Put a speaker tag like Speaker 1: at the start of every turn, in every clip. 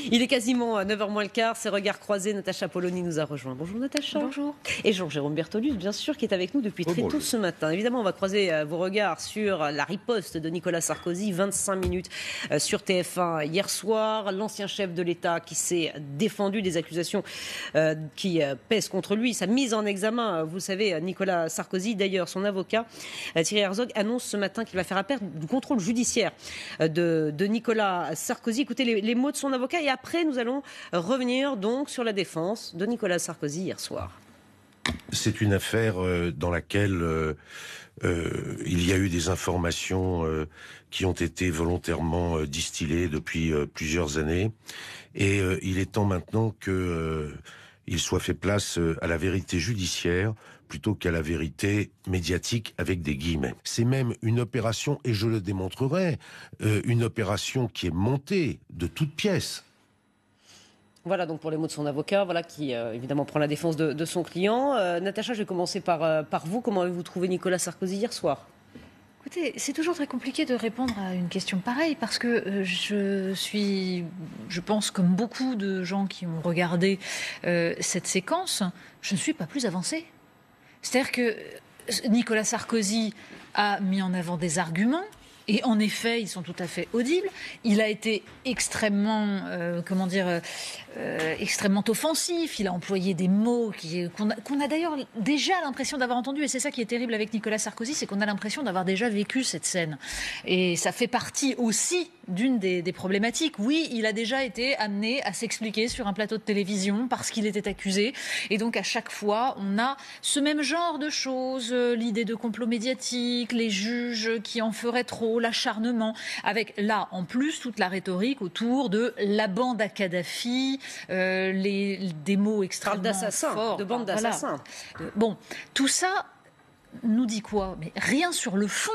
Speaker 1: Il est quasiment 9h moins le quart, c'est Regards croisés. Natacha Polony nous a rejoint. Bonjour Natacha.
Speaker 2: Bonjour.
Speaker 1: Et Jean-Jérôme Bertolus, bien sûr, qui est avec nous depuis très tôt ce matin. Évidemment, on va croiser vos regards sur la riposte de Nicolas Sarkozy, 25 minutes sur TF1 hier soir. L'ancien chef de l'État qui s'est défendu des accusations qui pèsent contre lui, sa mise en examen. Vous savez, Nicolas Sarkozy, d'ailleurs, son avocat, Thierry Herzog, annonce ce matin qu'il va faire appel du contrôle judiciaire de Nicolas Sarkozy. Écoutez les mots de son avocat et après nous allons revenir donc sur la défense de Nicolas Sarkozy hier soir.
Speaker 3: C'est une affaire dans laquelle il y a eu des informations qui ont été volontairement distillées depuis plusieurs années et il est temps maintenant que il soit fait place à la vérité judiciaire plutôt qu'à la vérité médiatique avec des guillemets. C'est même une opération, et je le démontrerai, une opération qui est montée de toutes pièces.
Speaker 1: Voilà donc pour les mots de son avocat, voilà qui évidemment prend la défense de son client. Natacha, je vais commencer par vous. Comment avez-vous trouvé Nicolas Sarkozy hier soir ?
Speaker 2: Écoutez, c'est toujours très compliqué de répondre à une question pareille parce que je pense comme beaucoup de gens qui ont regardé cette séquence, je ne suis pas plus avancée. C'est-à-dire que Nicolas Sarkozy a mis en avant des arguments. Et en effet, ils sont tout à fait audibles. Il a été extrêmement, extrêmement offensif. Il a employé des mots qu'on a d'ailleurs déjà l'impression d'avoir entendus. Et c'est ça qui est terrible avec Nicolas Sarkozy, c'est qu'on a l'impression d'avoir déjà vécu cette scène. Et ça fait partie aussi d'une des problématiques. Oui, il a déjà été amené à s'expliquer sur un plateau de télévision parce qu'il était accusé. Et donc à chaque fois, on a ce même genre de choses, l'idée de complot médiatique, les juges qui en feraient trop, l'acharnement, avec là en plus toute la rhétorique autour de la bande à Kadhafi, des mots extrêmement forts.
Speaker 1: De bande d'assassins.
Speaker 2: Voilà. Bon, tout ça nous dit quoi ? Mais rien sur le fond.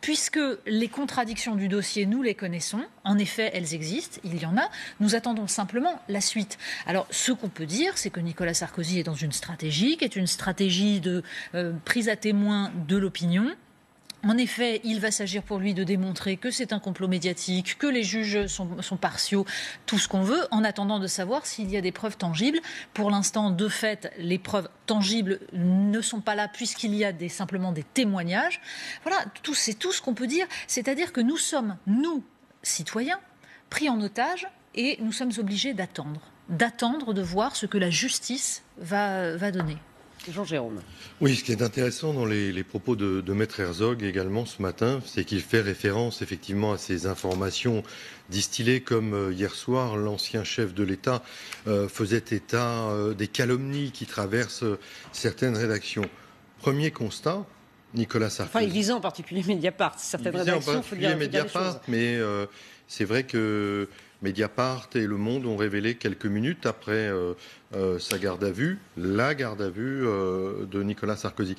Speaker 2: Puisque les contradictions du dossier, nous les connaissons, en effet, elles existent, il y en a, nous attendons simplement la suite. Alors, ce qu'on peut dire, c'est que Nicolas Sarkozy est dans une stratégie, qui est une stratégie de prise à témoin de l'opinion. En effet, il va s'agir pour lui de démontrer que c'est un complot médiatique, que les juges sont partiaux, tout ce qu'on veut, en attendant de savoir s'il y a des preuves tangibles. Pour l'instant, de fait, les preuves tangibles ne sont pas là puisqu'il y a simplement des témoignages. Voilà, c'est tout ce qu'on peut dire. C'est-à-dire que nous sommes, nous, citoyens, pris en otage et nous sommes obligés d'attendre de voir ce que la justice va donner.
Speaker 1: Jean-Jérôme.
Speaker 4: Oui, ce qui est intéressant dans les propos de Maître Herzog également ce matin, c'est qu'il fait référence effectivement à ces informations distillées comme hier soir, l'ancien chef de l'État faisait état des calomnies qui traversent certaines rédactions. Premier constat, Nicolas Sarkozy.
Speaker 1: Enfin, il visait en particulier Mediapart. Certaines rédactions, il faut dire
Speaker 4: Mediapart, mais c'est vrai que Mediapart et Le Monde ont révélé quelques minutes après sa garde à vue, la garde à vue de Nicolas Sarkozy.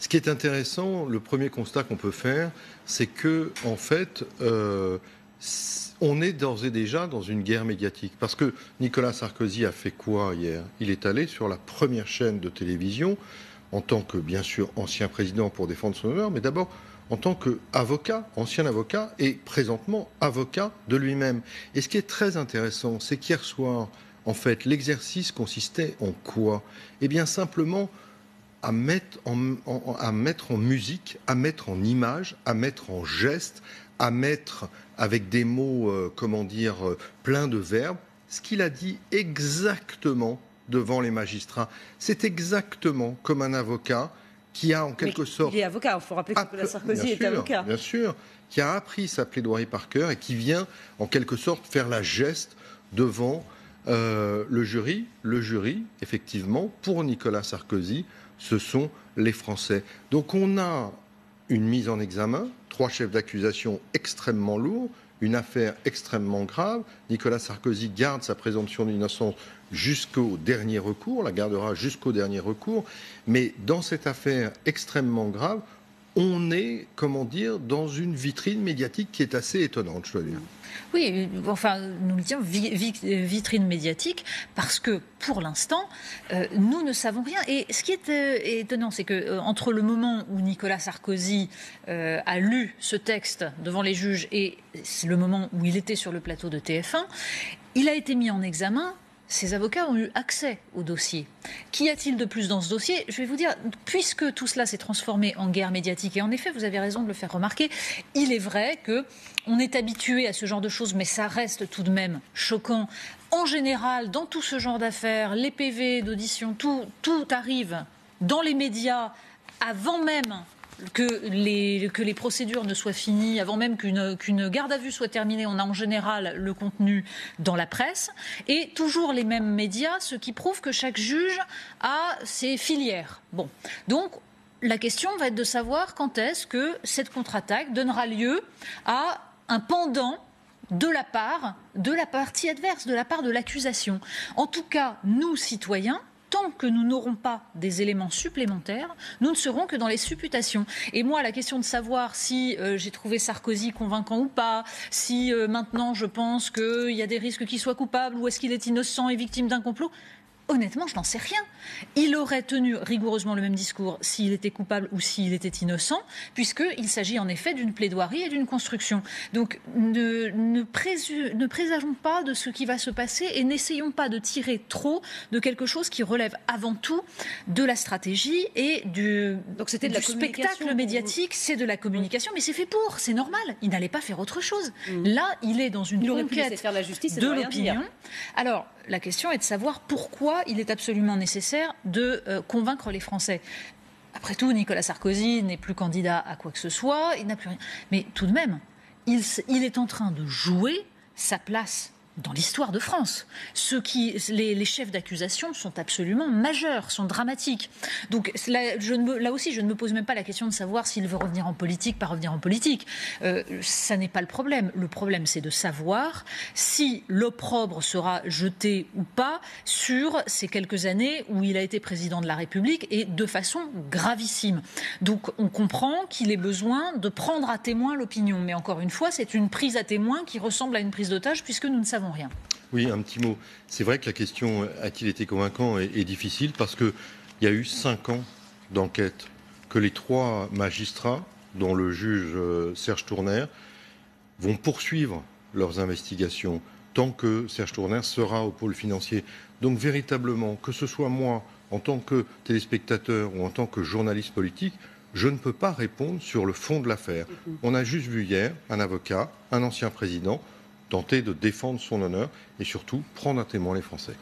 Speaker 4: Ce qui est intéressant, le premier constat qu'on peut faire, c'est que en fait, on est d'ores et déjà dans une guerre médiatique. Parce que Nicolas Sarkozy a fait quoi hier ? Il est allé sur la première chaîne de télévision, en tant que, bien sûr, ancien président pour défendre son honneur, mais d'abord en tant qu'avocat, ancien avocat, et présentement avocat de lui-même. Et ce qui est très intéressant, c'est qu'hier soir, en fait, l'exercice consistait en quoi ? Eh bien, simplement à mettre en musique, à mettre en image, à mettre en geste, à mettre avec des mots, pleins de verbes, ce qu'il a dit exactement devant les magistrats. C'est exactement comme un avocat qui a en quelque sorte...
Speaker 1: Il est avocat, il faut rappeler que Nicolas Sarkozy est avocat.
Speaker 4: Bien sûr, qui a appris sa plaidoirie par cœur et qui vient en quelque sorte faire la geste devant le jury. Le jury, effectivement, pour Nicolas Sarkozy, ce sont les Français. Donc on a une mise en examen, 3 chefs d'accusation extrêmement lourds, une affaire extrêmement grave. Nicolas Sarkozy garde sa présomption d'innocence jusqu'au dernier recours, la gardera jusqu'au dernier recours. Mais dans cette affaire extrêmement grave, on est, comment dire, dans une vitrine médiatique qui est assez étonnante, je dois dire.
Speaker 2: Oui, enfin, nous le disons, vitrine médiatique, parce que pour l'instant, nous ne savons rien. Et ce qui est étonnant, c'est que entre le moment où Nicolas Sarkozy a lu ce texte devant les juges et le moment où il était sur le plateau de TF1, il a été mis en examen. Ses avocats ont eu accès au dossier. Qu'y a-t-il de plus dans ce dossier ? Je vais vous dire, puisque tout cela s'est transformé en guerre médiatique, et en effet, vous avez raison de le faire remarquer, il est vrai qu'on est habitué à ce genre de choses, mais ça reste tout de même choquant. En général, dans tout ce genre d'affaires, les PV d'audition, tout arrive dans les médias avant même que les procédures ne soient finies, avant même qu'une garde à vue soit terminée. On a en général le contenu dans la presse et toujours les mêmes médias, ce qui prouve que chaque juge a ses filières. Bon, donc la question va être de savoir quand est-ce que cette contre-attaque donnera lieu à un pendant de la part de la partie adverse, de la part de l'accusation. En tout cas, nous, citoyens, tant que nous n'aurons pas des éléments supplémentaires, nous ne serons que dans les supputations. Et moi, la question de savoir si j'ai trouvé Sarkozy convaincant ou pas, si maintenant je pense qu'il y a des risques qu'il soit coupable ou est-ce qu'il est innocent et victime d'un complot, honnêtement, je n'en sais rien. Il aurait tenu rigoureusement le même discours s'il était coupable ou s'il était innocent, puisqu'il s'agit en effet d'une plaidoirie et d'une construction. Donc ne présageons pas de ce qui va se passer et n'essayons pas de tirer trop de quelque chose qui relève avant tout de la stratégie et du spectacle médiatique. C'est de la communication, mais c'est fait pour, c'est normal. Il n'allait pas faire autre chose. Là, il est dans une conquête
Speaker 1: faire la justice
Speaker 2: de l'opinion. Alors, la question est de savoir pourquoi il est absolument nécessaire de convaincre les Français. Après tout, Nicolas Sarkozy n'est plus candidat à quoi que ce soit, il n'a plus rien. Mais tout de même, il est en train de jouer sa place dans l'histoire de France. Les chefs d'accusation sont absolument majeurs, sont dramatiques. Donc là aussi, je ne me pose même pas la question de savoir s'il veut revenir en politique, pas revenir en politique. Ça n'est pas le problème. Le problème, c'est de savoir si l'opprobre sera jeté ou pas sur ces quelques années où il a été président de la République et de façon gravissime. Donc on comprend qu'il ait besoin de prendre à témoin l'opinion. Mais encore une fois, c'est une prise à témoin qui ressemble à une prise d'otage puisque nous ne savons rien.
Speaker 4: Oui, un petit mot. C'est vrai que la question a-t-il été convaincant est difficile parce qu'il y a eu 5 ans d'enquête que les 3 magistrats, dont le juge Serge Tournaire, vont poursuivre leurs investigations tant que Serge Tournaire sera au pôle financier. Donc véritablement, que ce soit moi en tant que téléspectateur ou en tant que journaliste politique, je ne peux pas répondre sur le fond de l'affaire. On a juste vu hier un avocat, un ancien président, tenter de défendre son honneur et surtout prendre à témoin les Français.